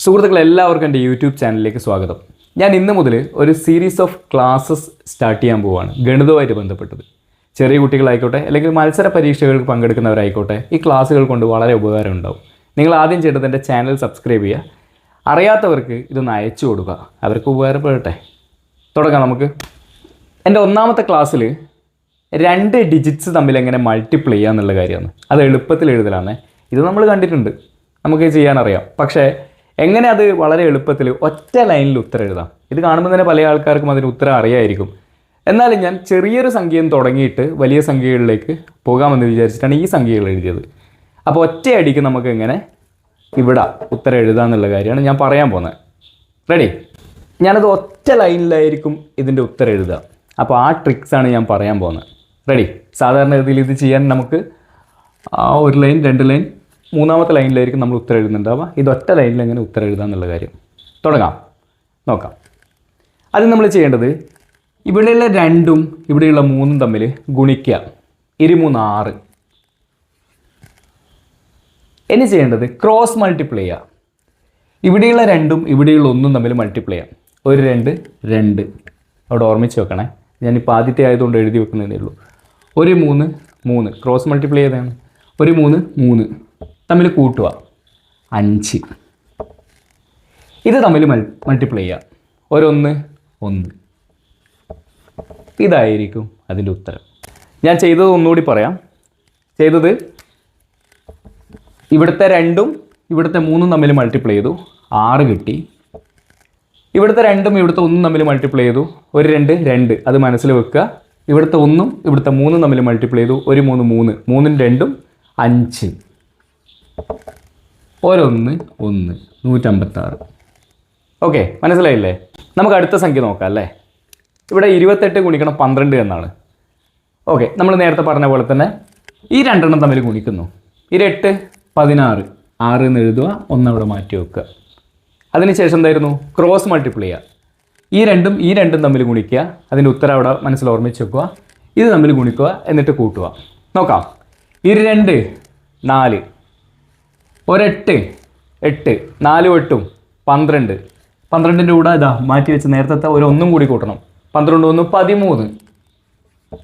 സുഹൃത്തുക്കളെ എല്ലാവർക്കും എൻ്റെ യൂട്യൂബ് ചാനലിലേക്ക് സ്വാഗതം. ഞാൻ ഇന്ന് മുതൽ ഒരു സീരീസ് ഓഫ് ക്ലാസ്സസ് സ്റ്റാർട്ട് ചെയ്യാൻ പോവുകയാണ്, ഗണിതവുമായിട്ട് ബന്ധപ്പെട്ടത്. ചെറിയ കുട്ടികളായിക്കോട്ടെ അല്ലെങ്കിൽ മത്സര പരീക്ഷകൾക്ക് പങ്കെടുക്കുന്നവരായിക്കോട്ടെ, ഈ ക്ലാസ്സുകൾ കൊണ്ട് വളരെ ഉപകാരം ഉണ്ടാവും. നിങ്ങൾ ആദ്യം ചെയ്യേണ്ടത് എൻ്റെ ചാനൽ സബ്സ്ക്രൈബ് ചെയ്യുക, അറിയാത്തവർക്ക് ഇതൊന്ന് അയച്ചു കൊടുക്കുക, അവർക്ക് ഉപകാരപ്പെടട്ടെ. തുടങ്ങാം നമുക്ക്. എൻ്റെ ഒന്നാമത്തെ ക്ലാസ്സിൽ 2 ഡിജിറ്റ്സ് തമ്മിൽ എങ്ങനെ മൾട്ടിപ്ലൈ ചെയ്യുക എന്നുള്ള കാര്യമാണ്. അത് എളുപ്പത്തിൽ എഴുതലാണ്. ഇത് നമ്മൾ കണ്ടിട്ടുണ്ട്, നമുക്ക് ചെയ്യാനറിയാം. പക്ഷേ എങ്ങനെ അത് വളരെ എളുപ്പത്തിൽ ഒറ്റ ലൈനിൽ ഉത്തരം എഴുതാം? ഇത് കാണുമ്പോൾ തന്നെ പല ആൾക്കാർക്കും അതിന് ഉത്തരം അറിയായിരിക്കും. എന്നാലും ഞാൻ ചെറിയൊരു സംഖ്യയും തുടങ്ങിയിട്ട് വലിയ സംഖ്യകളിലേക്ക് പോകാമെന്ന് വിചാരിച്ചിട്ടാണ് ഈ സംഖ്യകൾ എഴുതിയത്. അപ്പോൾ ഒറ്റയടിക്ക് നമുക്ക് എങ്ങനെ ഇവിടെ ഉത്തരം എഴുതാമെന്നുള്ള കാര്യമാണ് ഞാൻ പറയാൻ പോകുന്നത്. റെഡി? ഞാനത് ഒറ്റ ലൈനിലായിരിക്കും ഇതിൻ്റെ ഉത്തരം എഴുതുക. അപ്പോൾ ആ ട്രിക്സാണ് ഞാൻ പറയാൻ പോകുന്നത്. റെഡി? സാധാരണ രീതിയിൽ ഇത് ചെയ്യാൻ നമുക്ക് 1 ലൈൻ 2 ലൈൻ 3-ാമത്തെ ലൈനിലായിരിക്കും നമ്മൾ ഉത്തരം എഴുതുന്നുണ്ടാവുക. ഇത് ഒറ്റ ലൈനിൽ എങ്ങനെ ഉത്തരം എഴുതുക എന്നുള്ള കാര്യം തുടങ്ങാം, നോക്കാം. ആദ്യം നമ്മൾ ചെയ്യേണ്ടത് ഇവിടെയുള്ള 2ഉം ഇവിടെയുള്ള 3ഉം തമ്മിൽ ഗുണിക്കുക. 2 3 6. ഇനി ചെയ്യേണ്ടത് ക്രോസ് മൾട്ടിപ്ലൈ ചെയ്യുക. ഇവിടെയുള്ള 2ഉം ഇവിടെയുള്ള 1ഉം തമ്മിൽ മൾട്ടിപ്ലൈ ചെയ്യാം. 1 2 2. അവിടെ ഓർമ്മിച്ച് വെക്കണേ, ഞാനിപ്പോൾ ആദ്യത്തെ ആയതുകൊണ്ട് എഴുതി വെക്കുന്നതേ ഉള്ളൂ. 1 3 3. ക്രോസ് മൾട്ടിപ്ലൈ ചെയ്തതാണ്. 1 3 3 തമ്മിൽ കൂട്ടുക 5. ഇത് തമ്മിൽ മൾട്ടിപ്ലൈ ചെയ്യുക. 1 1 1. ഇതായിരിക്കും അതിൻ്റെ ഉത്തരം. ഞാൻ ചെയ്തത് ഒന്നുകൂടി പറയാം. ചെയ്തത് ഇവിടുത്തെ 2ഉം ഇവിടുത്തെ 3ഉം തമ്മിൽ മൾട്ടിപ്ലൈ ചെയ്തു, 6 കിട്ടി. ഇവിടുത്തെ 2ഉം ഇവിടുത്തെ 1ഉം തമ്മിൽ മൾട്ടിപ്ലൈ ചെയ്തു, 1 2 2. അത് മനസ്സിൽ വെക്കുക. ഇവിടുത്തെ 1ഉം ഇവിടുത്തെ 3ഉം തമ്മിൽ മൾട്ടിപ്ലൈ ചെയ്തു, 1 3 3. 3ഉം 2ഉം 5. 1 1 156. ഓക്കെ, മനസ്സിലായില്ലേ? നമുക്ക് അടുത്ത സംഖ്യ നോക്കാം അല്ലേ. ഇവിടെ 28 ഗുണിക്കണം 12 എന്നാണ്. ഓക്കെ, നമ്മൾ നേരത്തെ പറഞ്ഞ പോലെ തന്നെ ഈ 2 എണ്ണം തമ്മിൽ ഗുണിക്കുന്നു. 8 16. 6 എന്ന് എഴുതുക, 1 അവിടെ മാറ്റി വെക്കുക. അതിനുശേഷം എന്തായിരുന്നു? ക്രോസ് മൾട്ടിപ്ലൈ ചെയ്യുക. ഈ 2ഉം തമ്മിൽ ഗുണിക്കുക. അതിൻ്റെ ഉത്തരം അവിടെ മനസ്സിൽ ഓർമ്മിച്ച് വെക്കുക. ഇത് തമ്മിൽ ഗുണിക്കുക, എന്നിട്ട് കൂട്ടുക. നോക്കാം. 2 4. 1 8 8. 4 8 12. 12ൻ്റെ കൂടെ ഇതാ മാറ്റി വെച്ച് നേരത്തെ ഒരു 1 കൂടി കൂട്ടണം. 12 1 13.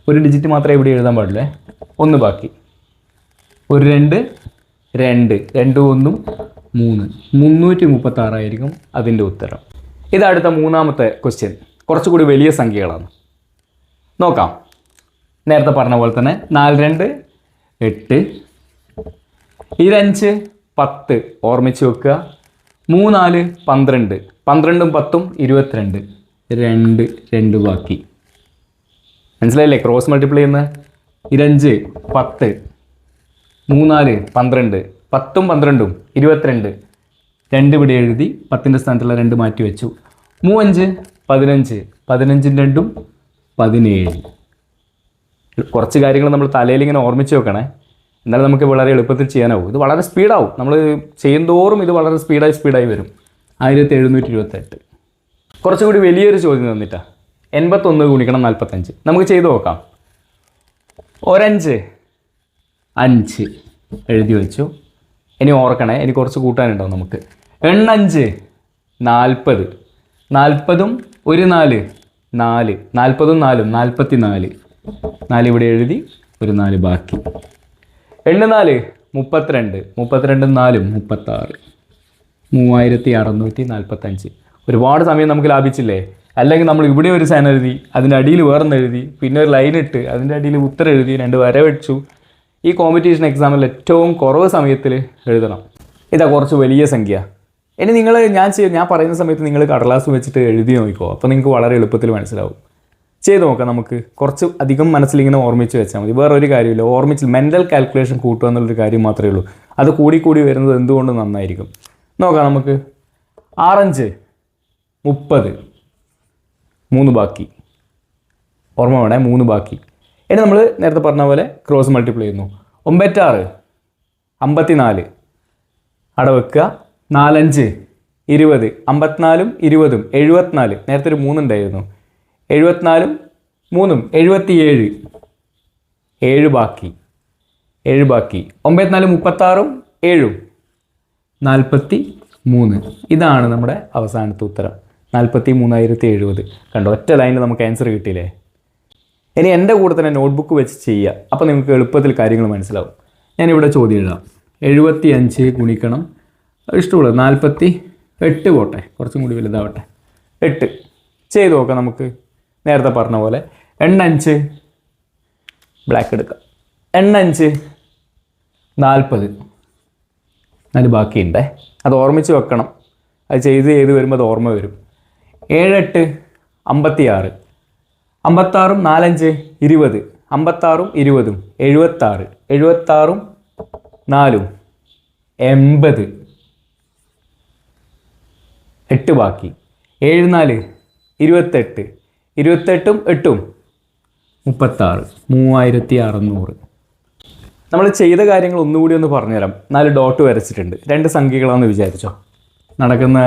ഒരു ഡിജിറ്റ് മാത്രമേ ഇവിടെ എഴുതാൻ പാടില്ലേ, 1 ബാക്കി. 1 2 2. 2 1 3. 336 ആയിരിക്കും അതിൻ്റെ ഉത്തരം. ഇതടുത്ത 3-ാമത്തെ ക്വസ്റ്റ്യൻ. കുറച്ചുകൂടി വലിയ സംഖ്യകളാണ്. നോക്കാം. നേരത്തെ പറഞ്ഞ പോലെ തന്നെ 4 2 8. 5 10. ഓർമ്മിച്ച് വെക്കുക. 3 4 12. 12ഉം 10ഉം 22. 2 2 ബാക്കി. മനസ്സിലായില്ലേ ക്രോസ് മൾട്ടിപ്ലൈ ചെയ്യുന്നത്? 5 10. 3 4 12. 10ഉം 12ഉം 22. 2 ഇവിടെ എഴുതി, 10ൻ്റെ സ്ഥാനത്തുള്ള 2 മാറ്റി വെച്ചു. 3 5 15. 15ഉം 2ഉം 17. കുറച്ച് കാര്യങ്ങൾ നമ്മൾ തലയിൽ ഇങ്ങനെ ഓർമ്മിച്ച് വെക്കണേ, എന്നാലും നമുക്ക് വളരെ എളുപ്പത്തിൽ ചെയ്യാനാവും. ഇത് വളരെ സ്പീഡാവും. നമ്മൾ ചെയ്യുന്തോറും ഇത് വളരെ സ്പീഡായി വരും. 1728. കുറച്ചുകൂടി വലിയൊരു ചോദ്യം തന്നിട്ടാ. 81 ഗുണിക്കണം 45. നമുക്ക് ചെയ്തു നോക്കാം. 1 5 എഴുതി വെച്ചു. ഇനി ഓർക്കണേ, ഇനി കുറച്ച് കൂട്ടാനുണ്ടാവും നമുക്ക്. 5 40. 40ഉം 1 4 4. 40ഉം 4ഉം 44. 4 ഇവിടെ എഴുതി, ഒരു 4 ബാക്കി. 4 32. 32ഉം 4ഉം 36. 3645. ഒരുപാട് സമയം നമുക്ക് ലാഭിച്ചില്ലേ? അല്ലെങ്കിൽ നമ്മൾ ഇവിടെ ഒരു സാധനം എഴുതി, അതിൻ്റെ അടിയിൽ വേറൊന്ന് എഴുതി, പിന്നെ ഒരു ലൈൻ ഇട്ട് അതിൻ്റെ അടിയിൽ ഉത്തരം എഴുതി, 2 വര വെച്ചു. ഈ കോമ്പറ്റീഷൻ എക്സാമിൽ ഏറ്റവും കുറവ് സമയത്തിൽ എഴുതണം. ഇതാ കുറച്ച് വലിയ സംഖ്യ. ഇനി നിങ്ങൾ ഞാൻ പറയുന്ന സമയത്ത് നിങ്ങൾ കടലാസ് വെച്ചിട്ട് എഴുതി നോക്കിക്കോ. അപ്പോൾ നിങ്ങൾക്ക് വളരെ എളുപ്പത്തിൽ മനസ്സിലാവും. ചെയ്ത് നോക്കാം. നമുക്ക് കുറച്ച് അധികം മനസ്സിലിങ്ങനെ ഓർമ്മിച്ച് വെച്ചാൽ മതി. വേറൊരു കാര്യമില്ല. ഓർമ്മിച്ച് മെൻ്റൽ കാൽക്കുലേഷൻ കൂട്ടുക എന്നുള്ളൊരു കാര്യം മാത്രമേ ഉള്ളൂ. അത് കൂടി വരുന്നത് എന്തുകൊണ്ട് നന്നായിരിക്കും. നോക്കാം നമുക്ക്. 6 30. 3 ബാക്കി. ഓർമ്മ വേണേ, 3 ബാക്കി. ഇനി നമ്മൾ നേരത്തെ പറഞ്ഞ പോലെ ക്രോസ് മൾട്ടിപ്ലൈ ചെയ്യുന്നു. 9 6 54. അവിടെ വെക്കുക. 4 5 20. 54ഉം 20ഉം 74. നേരത്തെ ഒരു 3 ഉണ്ടായിരുന്നു. 74ഉം 3ഉം 77. 7 ബാക്കി. 9 4 36ഉം 7ഉം 47. 3. ഇതാണ് നമ്മുടെ അവസാനത്തെ ഉത്തരം 43,070. കണ്ടോ, ഒറ്റ ലൈനിൽ നമുക്ക് ആൻസർ കിട്ടിയില്ലേ. ഇനി എൻ്റെ കൂടെ തന്നെ നോട്ട്ബുക്ക് വെച്ച് ചെയ്യുക, അപ്പോൾ നിങ്ങൾക്ക് എളുപ്പത്തിൽ കാര്യങ്ങൾ മനസ്സിലാവും. ഞാനിവിടെ ചോദ്യം എഴുതാം. 75 ഗുണിക്കണം ഇഷ്ടമുള്ളത് 48 പോട്ടെ, കുറച്ചും കൂടി വലുതാവട്ടെ, 8 ചെയ്ത് നോക്കാം. നമുക്ക് നേരത്തെ പറഞ്ഞ പോലെ 5 ബ്ലാക്ക് എടുക്കാം. 5 40. 4 ബാക്കിയുണ്ടേ, അത് ഓർമ്മിച്ച് വെക്കണം. അത് ചെയ്ത് വരുമ്പോൾ അത് ഓർമ്മ വരും. 7 8 56. 56 4 20. 56 20 76. 76 4 80. 8 ബാക്കി. 7 4 28. 28 8 36. 3600. നമ്മൾ ചെയ്ത കാര്യങ്ങൾ ഒന്നുകൂടി ഒന്ന് പറഞ്ഞുതരാം. 4 ഡോട്ട് വരച്ചിട്ടുണ്ട്. 2 സംഖ്യകളാണെന്ന് വിചാരിച്ചോ. നടക്കുന്ന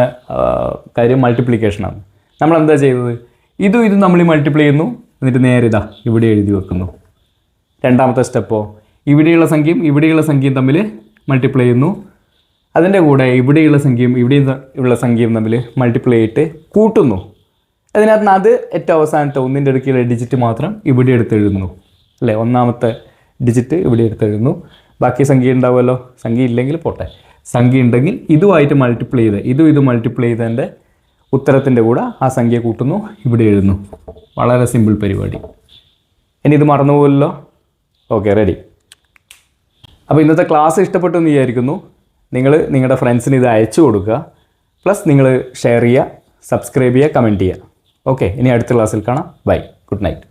കാര്യം മൾട്ടിപ്ലിക്കേഷനാണ്. നമ്മളെന്താ ചെയ്തത്? ഇതും നമ്മൾ മൾട്ടിപ്ലൈ ചെയ്യുന്നു, എന്നിട്ട് നേരെ ഇതാ ഇവിടെ എഴുതി വെക്കുന്നു. രണ്ടാമത്തെ സ്റ്റെപ്പോ, ഇവിടെയുള്ള സംഖ്യയും തമ്മിൽ മൾട്ടിപ്ലൈ ചെയ്യുന്നു. അതിൻ്റെ കൂടെ ഇവിടെയുള്ള സംഖ്യയും തമ്മിൽ മൾട്ടിപ്ലൈ ചെയ്തിട്ട് കൂട്ടുന്നു. അതിനകത്ത് അത് ഏറ്റവും അവസാനത്തെ 1ൻ്റെ അടുക്കുള്ള ഡിജിറ്റ് മാത്രം ഇവിടെ എടുത്തെഴുതുന്നു അല്ലേ. ഒന്നാമത്തെ ഡിജിറ്റ് ഇവിടെ എടുത്തെഴുതുന്നു. ബാക്കി സംഖ്യ ഉണ്ടാവുമല്ലോ. സംഖ്യ ഇല്ലെങ്കിൽ പോട്ടെ, സംഖ്യ ഉണ്ടെങ്കിൽ ഇതുമായിട്ട് മൾട്ടിപ്ലൈ ചെയ്ത് ഇത് മൾട്ടിപ്ലൈ ചെയ്തതിൻ്റെ ഉത്തരത്തിൻ്റെ കൂടെ ആ സംഖ്യ കൂട്ടുന്നു, ഇവിടെ എഴുതുന്നു. വളരെ സിമ്പിൾ പരിപാടി. ഇനി ഇത് മറന്നുപോലല്ലോ. Okay, ready. അപ്പോൾ ഇന്നത്തെ ക്ലാസ് ഇഷ്ടപ്പെട്ടു എന്ന് വിചാരിക്കുന്നു. നിങ്ങൾ നിങ്ങളുടെ ഫ്രണ്ട്സിന് ഇത് അയച്ചു കൊടുക്കുക. പ്ലസ് നിങ്ങൾ ഷെയർ ചെയ്യുക, സബ്സ്ക്രൈബ് ചെയ്യുക, കമൻറ്റ് ചെയ്യുക. ഓക്കെ, ഇനി അടുത്ത ക്ലാസ്സിൽ കാണാം. Bye, good night.